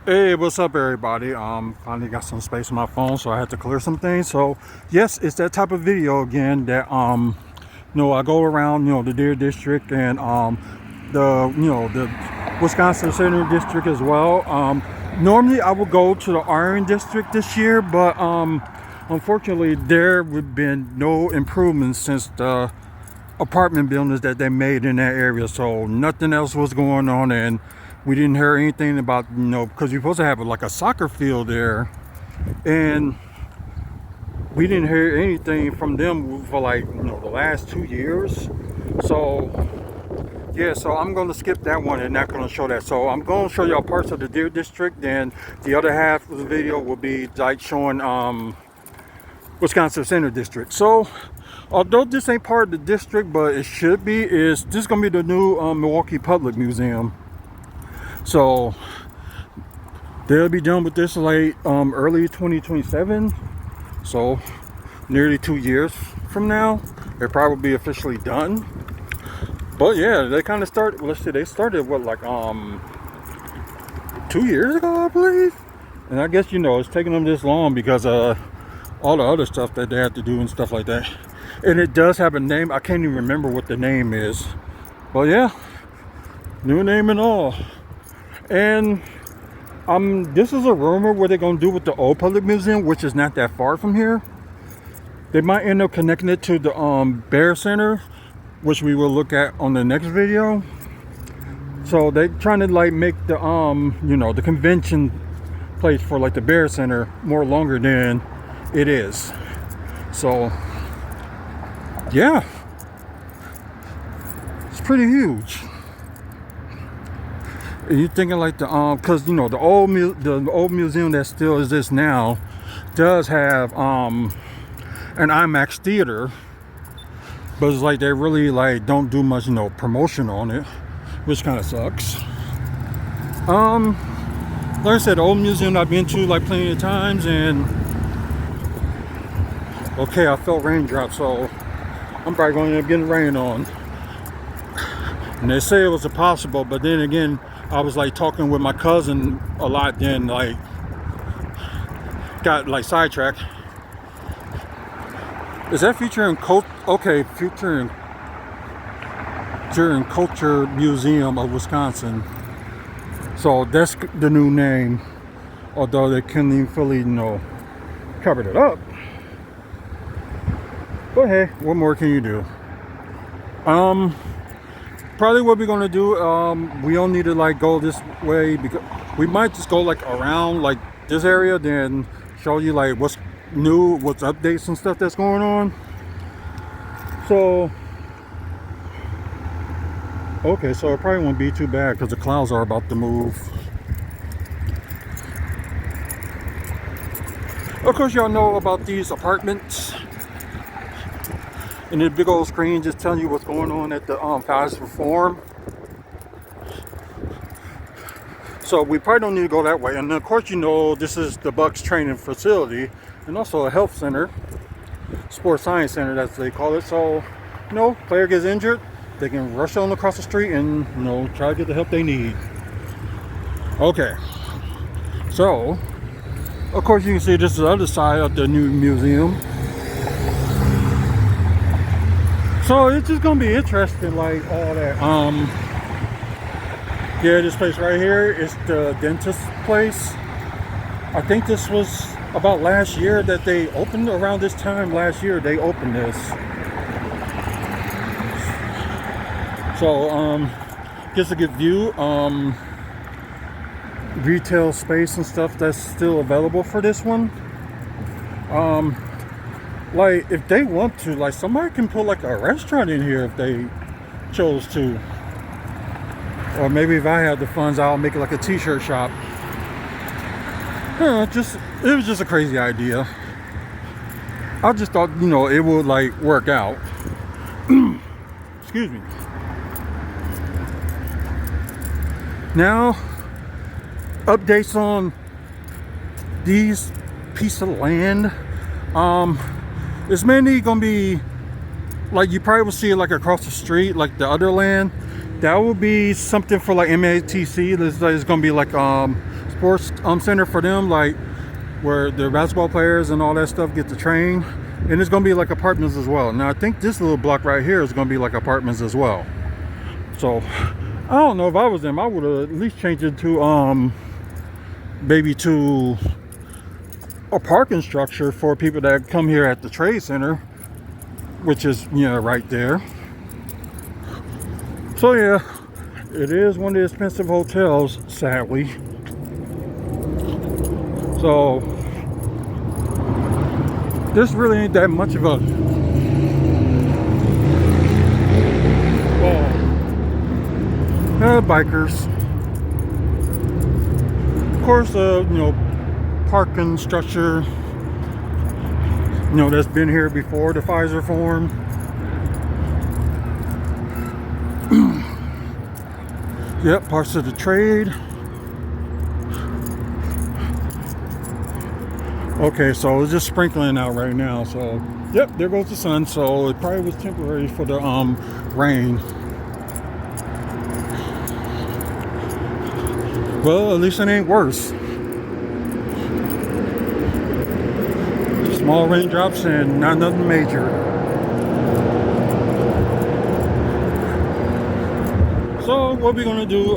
Hey, what's up, everybody? Finally got some space on my phone, so I had to clear some things. So, yes, it's that type of video again that I go around, the Deer District and the Wisconsin Center District as well. Normally I would go to the Iron District this year, but unfortunately there have been no improvements since the apartment buildings that they made in that area. So nothing else was going on, and we didn't hear anything about, because you're supposed to have like a soccer field there, and we didn't hear anything from them for like, the last 2 years. So yeah, so I'm going to skip that one and not going to show that. So I'm going to show y'all parts of the Deer District, and the other half of the video will be like showing Wisconsin Center District. So although this ain't part of the district, but it should be, is this gonna be the new Milwaukee Public Museum. So they'll be done with this like early 2027. So nearly 2 years from now, they'll probably be officially done. But yeah, they kind of started. Let's see, they started what, like 2 years ago, I believe. And I guess it's taking them this long because all the other stuff that they have to do and stuff like that. And it does have a name. I can't even remember what the name is. But yeah, new name and all. And this is a rumor what they're gonna do with the old public museum, which is not that far from here. They might end up connecting it to the Bear Center, which we will look at on the next video. So they're trying to like make the the convention place for like the Bear Center more longer than it is. So yeah, it's pretty huge. And you're thinking like the because the old museum that still exists now does have an IMAX theater, but it's like they really like don't do much promotion on it, which kind of sucks. Like I said, the old museum I've been to like plenty of times, and okay, I felt raindrops, so I'm probably going to end up getting rain on. And they say it was impossible, but then again, I was like talking with my cousin a lot, then like got like sidetracked. Is that featuring featuring Culture Museum of Wisconsin? So that's the new name, although they couldn't even fully covered it up. But hey, what more can you do? Probably what we're gonna do, we don't need to like go this way, because we might just go like around like this area, then show you like what's new, what's updates and stuff that's going on. So okay, so it probably won't be too bad because the clouds are about to move. Of course, y'all know about these apartments, and the big old screen just telling you what's going on at the Palace Reform. So we probably don't need to go that way. And of course, this is the Bucks training facility and also a health center, sports science center, as they call it. So player gets injured, they can rush on across the street and try to get the help they need. Okay, so of course you can see this is the other side of the new museum. So it's just gonna be interesting, like all that. Yeah, this place right here is the dentist place. I think this was about last year that they opened. Around this time last year they opened this. So just a good view. Retail space and stuff that's still available for this one. Like if they want to, like somebody can put like a restaurant in here if they chose to. Or maybe if I had the funds, I'll make it like a t-shirt shop. It was just a crazy idea. I just thought, it would like work out. Excuse me. Now, updates on these piece of land. It's mainly gonna be like, you probably will see it like across the street, like the other land. That will be something for like MATC. It's gonna be like sports center for them, like where the basketball players and all that stuff get to train. And it's gonna be like apartments as well. Now I think this little block right here is gonna be like apartments as well. So I don't know, if I was them, I would have at least changed it to maybe to a parking structure for people that come here at the trade center, which is, you know, right there. So yeah, it is one of the expensive hotels, sadly. So this really ain't that much of a bikers. Of course, you know, parking structure, you know, that's been here before the Pfizer form. Yep, parts of the trade. Okay, so it's just sprinkling out right now. So, yep, there goes the sun. So it probably was temporary for the rain. Well, at least it ain't worse. Small raindrops and not nothing major. So what we're gonna do,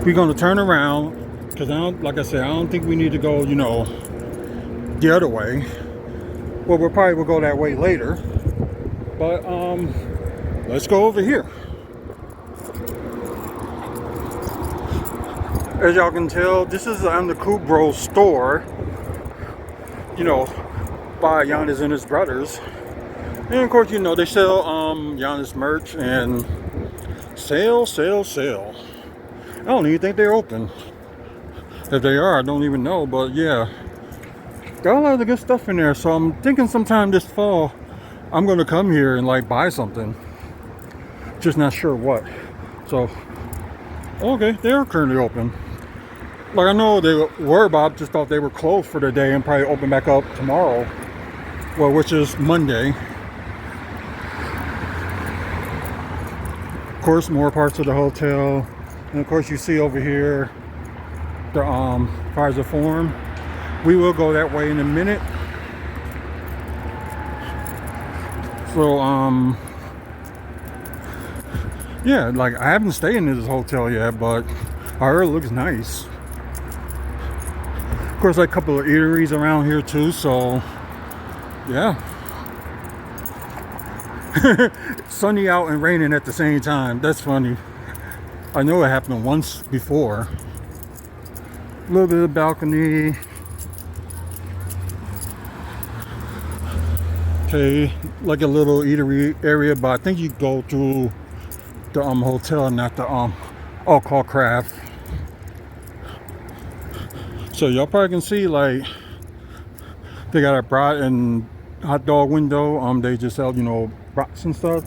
we're gonna turn around, because I don't, like I said, I don't think we need to go, you know, the other way. Well, we'll probably will go that way later. But let's go over here. As y'all can tell, this is the Coupe Bros store, you know, by Giannis and his brothers. And of course, you know, they sell Giannis merch and sale. I don't even think they're open. If they are, I don't even know, but yeah, got a lot of good stuff in there. So I'm thinking sometime this fall I'm gonna come here and like buy something, just not sure what. So okay, they are currently open. Like I know they were, but I just thought they were closed for the day and probably open back up tomorrow, well, which is Monday. Of course, more parts of the hotel, and of course you see over here the Pfizer form. We will go that way in a minute. So yeah, like I haven't stayed in this hotel yet, but I heard it looks nice. Of course, like a couple of eateries around here too, so yeah. Sunny out and raining at the same time. That's funny. I know it happened once before. A little bit of balcony. Okay, like a little eatery area, but I think you go through the hotel, not the called Craft. So y'all probably can see, like, they got a brat and hot dog window. They just sell, you know, brats and stuff.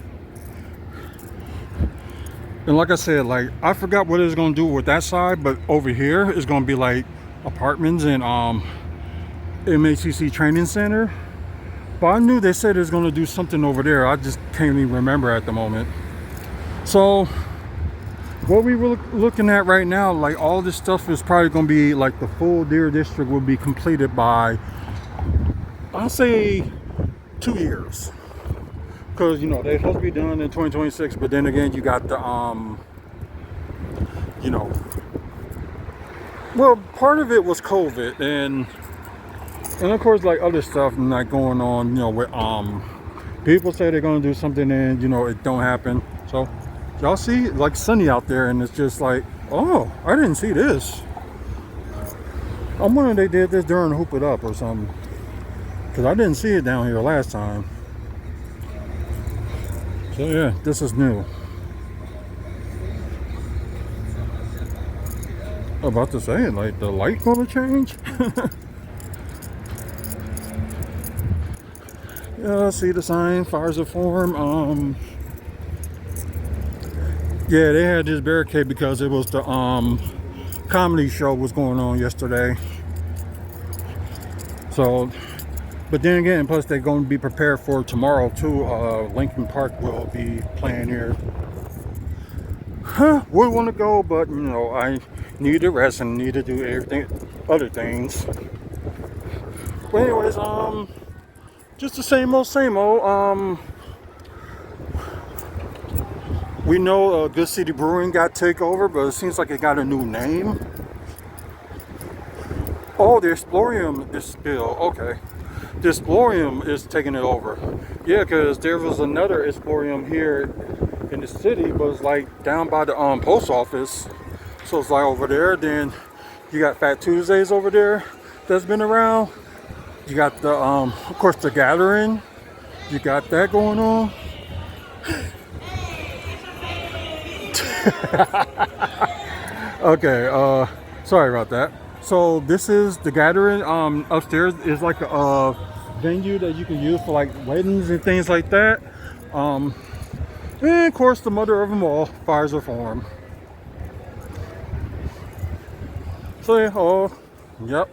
And like I said, like, I forgot what it's gonna do with that side, but over here is gonna be like apartments and MACC training center. But I knew they said it's gonna do something over there. I just can't even remember at the moment. So what we were looking at right now, like all this stuff is probably gonna be like the full Deer District will be completed by, I'll say 2 years. Because, you know, they're supposed to be done in 2026, but then again, you got the, you know, well, part of it was COVID, and of course, like other stuff like going on, you know, with, people say they're going to do something and, you know, it don't happen. So, y'all see, like, sunny out there, and it's just like, oh, I didn't see this. I'm wondering if they did this during Hoop It Up or something. Because I didn't see it down here last time. So yeah, this is new. About to say, like, the light gonna change? Yeah, see the sign, Pfizer form. Yeah, they had this barricade because it was the comedy show was going on yesterday. So, but then again, plus they're going to be prepared for tomorrow too. Lincoln Park will be playing here. would want to go, but you know, I need to rest and need to do everything, other things. But anyways, just the same old, same old. We know Good City Brewing got taken over, but it seems like it got a new name. Oh, the Explorium is still okay. The Explorium is taking it over. Yeah, because there was another Explorium here in the city, but it's like down by the post office. So it's like over there. Then you got Fat Tuesdays over there that's been around. You got the of course the Gathering. You got that going on. Okay, sorry about that. So this is the Gathering. Upstairs is like a venue that you can use for like weddings and things like that. And of course the mother of them all, Fires Reform. So yeah, oh, yep.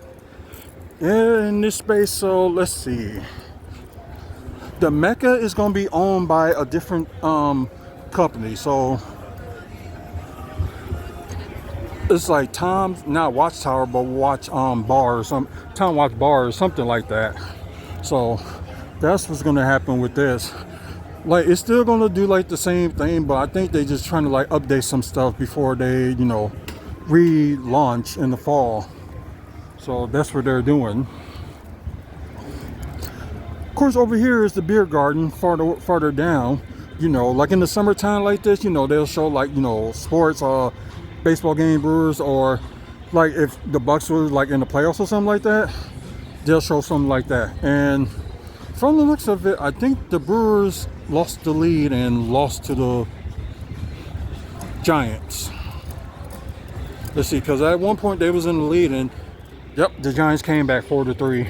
In this space, so let's see. The Mecca is going to be owned by a different company. So it's like Tom's, not Watchtower, but Watch Bar or some Tom Watch Bar or something like that. So that's what's going to happen with this. Like it's still going to do like the same thing, but I think they just trying to like update some stuff before they, you know, relaunch in the fall. So that's what they're doing. Of course, over here is the beer garden farther down. You know, like in the summertime like this, you know, they'll show like, you know, sports, baseball game, Brewers, or like if the Bucks were like in the playoffs or something like that, they'll show something like that. And from the looks of it, I think the Brewers lost the lead and lost to the Giants. Let's see, because at one point they was in the lead and yep, the Giants came back 4-3.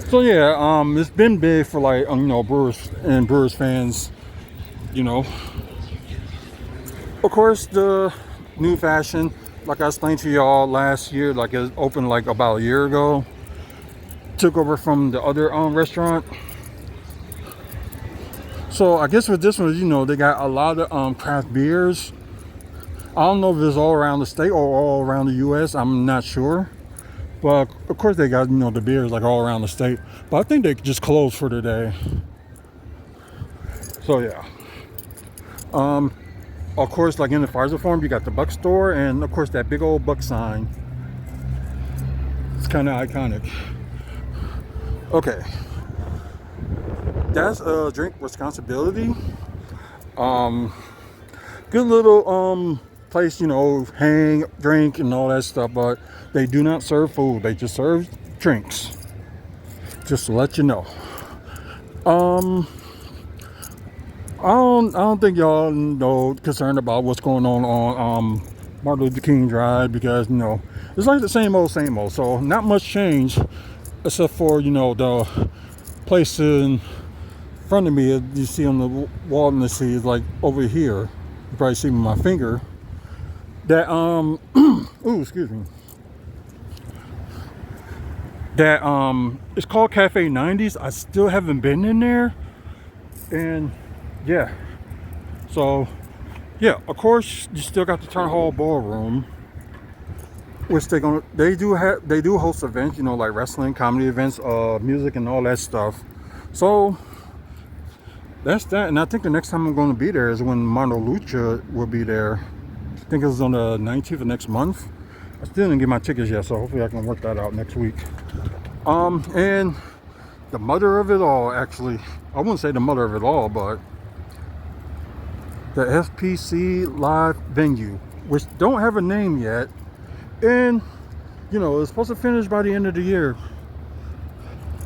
So yeah, it's been big for like you know, Brewers and Brewers fans, you know. Of course, the new fashion, like I explained to y'all last year, like it opened like about a year ago, took over from the other restaurant. So I guess with this one, you know, they got a lot of craft beers. I don't know if it's all around the state or all around the U.S. I'm not sure. But of course they got, you know, the beers like all around the state. But I think they just closed for today. So yeah. Of course, like in the Fires Reform, you got the Buck store and of course that big old Buck sign. It's kind of iconic. Okay. That's Drink Responsibility. Good little place, you know, hang, drink, and all that stuff, but they do not serve food. They just serve drinks. Just to let you know. I don't think y'all know concerned about what's going on Martin Luther King Drive because you know it's like the same old, same old. So not much change, except for you know the place in front of me you see on the wall in the sea is like over here. You probably see with my finger. That ooh, excuse me. That it's called Cafe 90s. I still haven't been in there, and yeah. So yeah, of course you still got the Town Hall Ballroom, which they do host events, you know, like wrestling, comedy events, music, and all that stuff. So that's that. And I think the next time I'm going to be there is when Mono Lucha will be there. I think it's on the 19th of next month. I still didn't get my tickets yet, so hopefully I can work that out next week. And the mother of it all, actually, I wouldn't say the mother of it all, but the FPC Live venue, which don't have a name yet, and you know it's supposed to finish by the end of the year.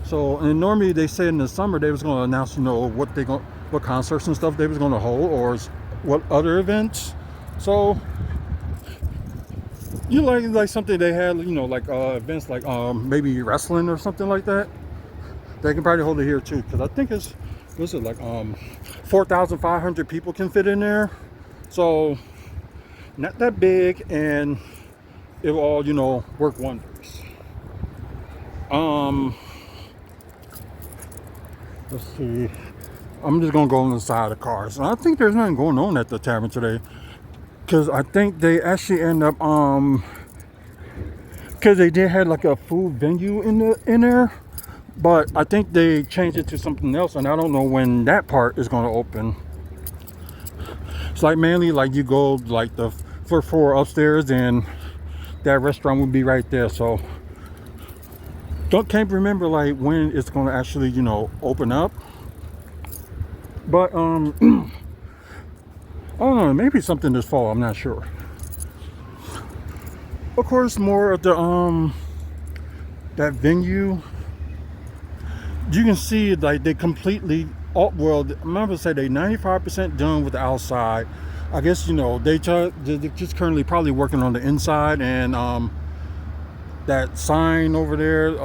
So, and normally they say in the summer they was going to announce, you know, what concerts and stuff they was going to hold, or what other events. So you like something they had, you know, like events like maybe wrestling or something like that. They can probably hold it here too, because I think it's, what's it like 4,500 people can fit in there. So not that big, and it will all, you know, work wonders. Let's see. I'm just gonna go on the side of the cars. I think there's nothing going on at the tavern today, because I think they actually end up because they did have like a food venue in there, but I think they changed it to something else, and I don't know when that part is going to open. It's like mainly like you go like the first floor upstairs, and that restaurant would be right there. So can't remember like when it's going to actually, you know, open up. But I don't know, maybe something this fall, I'm not sure. Of course, more of the that venue, you can see like they completely, well, I'm gonna say they 95% done with the outside. I guess, you know, they're just currently probably working on the inside, and that sign over there,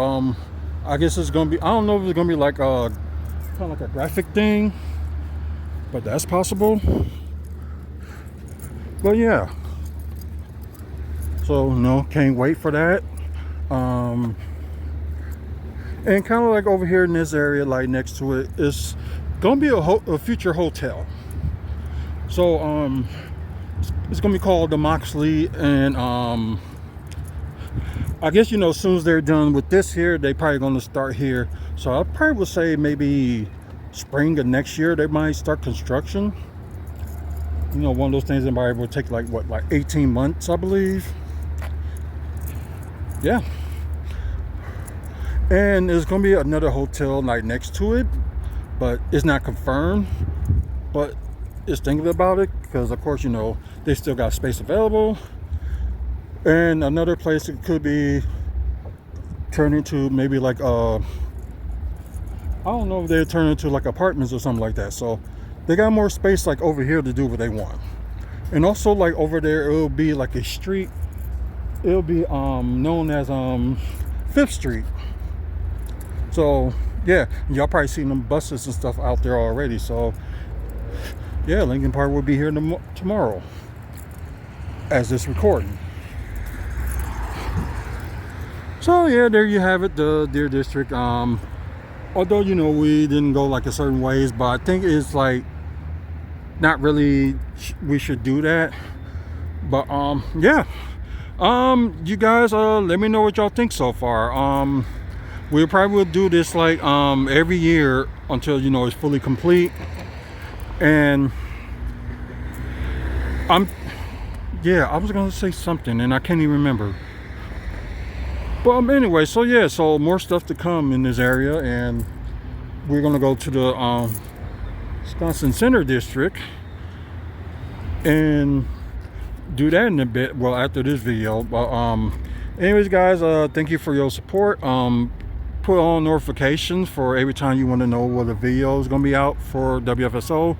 I guess it's gonna be, I don't know if it's gonna be like a kind of like a graphic thing, but that's possible. But yeah, so no, can't wait for that. And kind of like over here in this area, like next to it, is gonna be a future hotel. So it's gonna be called the Moxley, and I guess, you know, as soon as they're done with this here, they probably gonna start here. So I probably would say maybe spring of next year they might start construction. You know, one of those things that probably will take like what, like 18 months, I believe. Yeah. And there's gonna be another hotel like next to it, but it's not confirmed. But it's thinking about it, because of course, you know, they still got space available. And another place it could be turned into maybe like I don't know if they turn into like apartments or something like that. So they got more space like over here to do what they want. And also like over there, it'll be like a street. It'll be known as 5th Street. So yeah, y'all probably seen them buses and stuff out there already. So yeah, Lincoln Park will be here tomorrow as this recording. So yeah, there you have it, the Deer District. Although, you know, we didn't go like a certain ways, but I think it's like not really we should do that. But yeah, you guys, let me know what y'all think so far. We probably will do this like every year until, you know, it's fully complete. And I was gonna say something and I can't even remember. But anyway, so yeah, so more stuff to come in this area, and we're gonna go to the Wisconsin Center District and do that in a bit, well, after this video. But anyways, guys, thank you for your support. Put on notifications for every time you want to know what a video is gonna be out for WFSO.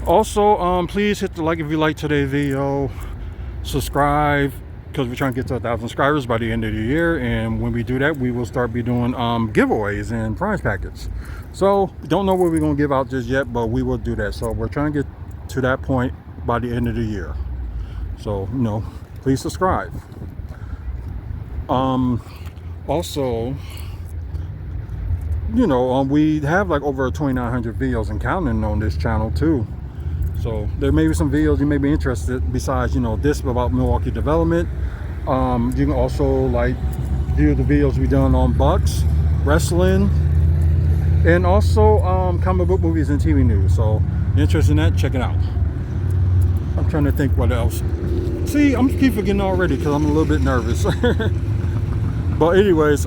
Also, please hit the like if you like today's video, subscribe, because we're trying to get to 1,000 subscribers by the end of the year. And when we do that, we will start be doing giveaways and prize packets. So don't know what we're going to give out just yet, but we will do that. So we're trying to get to that point by the end of the year. So, you know, please subscribe. Also, you know, we have like over 2,900 videos and counting on this channel too. So there may be some videos you may be interested besides, you know, this about Milwaukee development. You can also like view the videos we've done on Bucks, wrestling, and also comic book movies and TV news. So if you're interested in that, check it out. I'm trying to think what else. See, I'm keep forgetting already because I'm a little bit nervous. But anyways,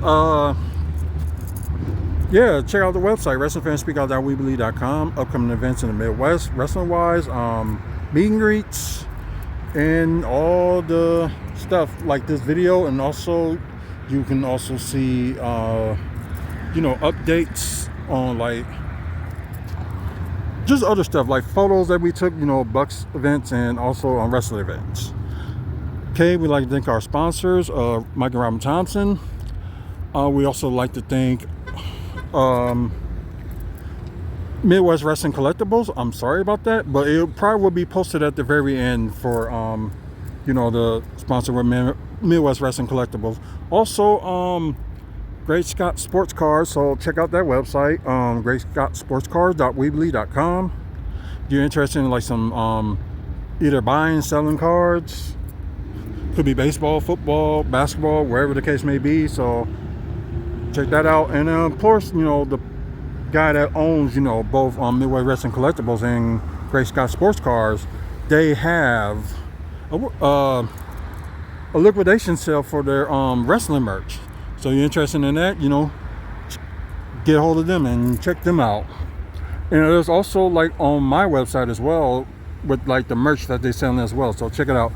yeah, check out the website, WrestlingFansSpeakOut.weebly.com. Upcoming events in the Midwest, wrestling wise, meet and greets, and all the stuff like this video. And also, you can also see, you know, updates on like just other stuff like photos that we took, you know, Bucks events and also on wrestling events. Okay, we'd like to thank our sponsors, Mike and Robin Thompson. We also like to thank Midwest Wrestling Collectibles. I'm sorry about that, but it probably will be posted at the very end for you know, the sponsor with Midwest Wrestling Collectibles. Also Great Scott Sports Cars. So check out that website, greatscottsportscars.weebly.com. If you're interested in like some either buying, selling cards, could be baseball, football, basketball, wherever the case may be. So check that out. And of course, the guy that owns, both Midway Wrestling Collectibles and Great Scott Sports Cars, they have a liquidation sale for their wrestling merch. So you're interested in that, get a hold of them and check them out. And there's also like on my website as well with like the merch that they sell as well. So check it out.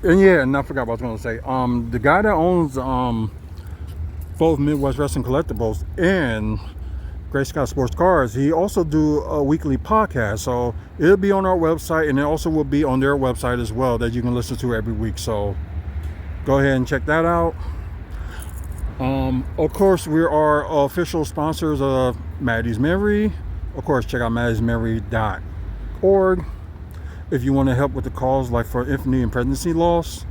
And yeah, and I forgot what I was going to say. The guy that owns both Midwest Wrestling Collectibles and Great Scott Sports Cars, he also do a weekly podcast. So it'll be on our website, and it also will be on their website as well that you can listen to every week. So go ahead and check that out. Of course, we are official sponsors of Maddie's Memory. Of course, check out maddiesmemory.org if you want to help with the cause, like for infant and pregnancy loss.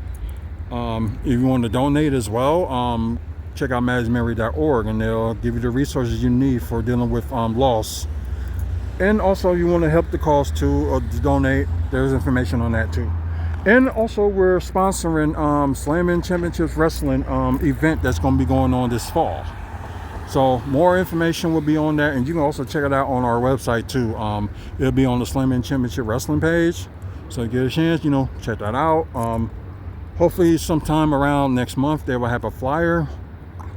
If you want to donate as well, check out maddiesmemory.org, and they'll give you the resources you need for dealing with loss. And also, you want to help the cause too, or to donate, there's information on that too. And also, we're sponsoring Slamming Championships Wrestling event that's going to be going on this fall. So more information will be on that, and you can also check it out on our website too. It'll be on the Slamming Championship Wrestling page. So get a chance, check that out. Hopefully sometime around next month they will have a flyer,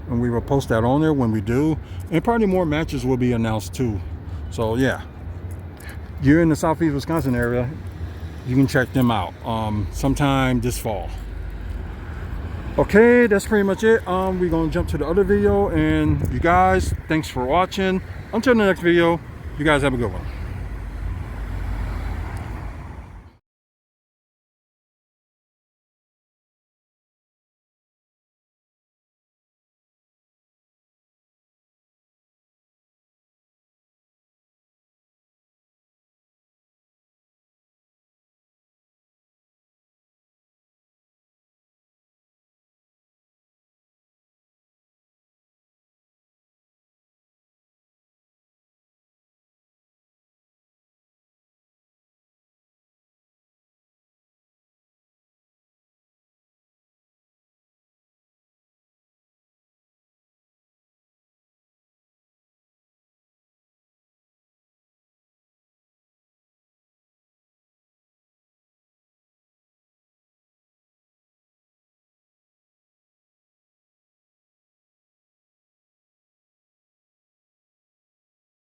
and we will post that on there when we do. And probably more matches will be announced too. So yeah, you're in the Southeast Wisconsin area, you can check them out sometime this fall. Okay, that's pretty much it. We're gonna jump to the other video, and you guys, thanks for watching. Until the next video, you guys have a good one.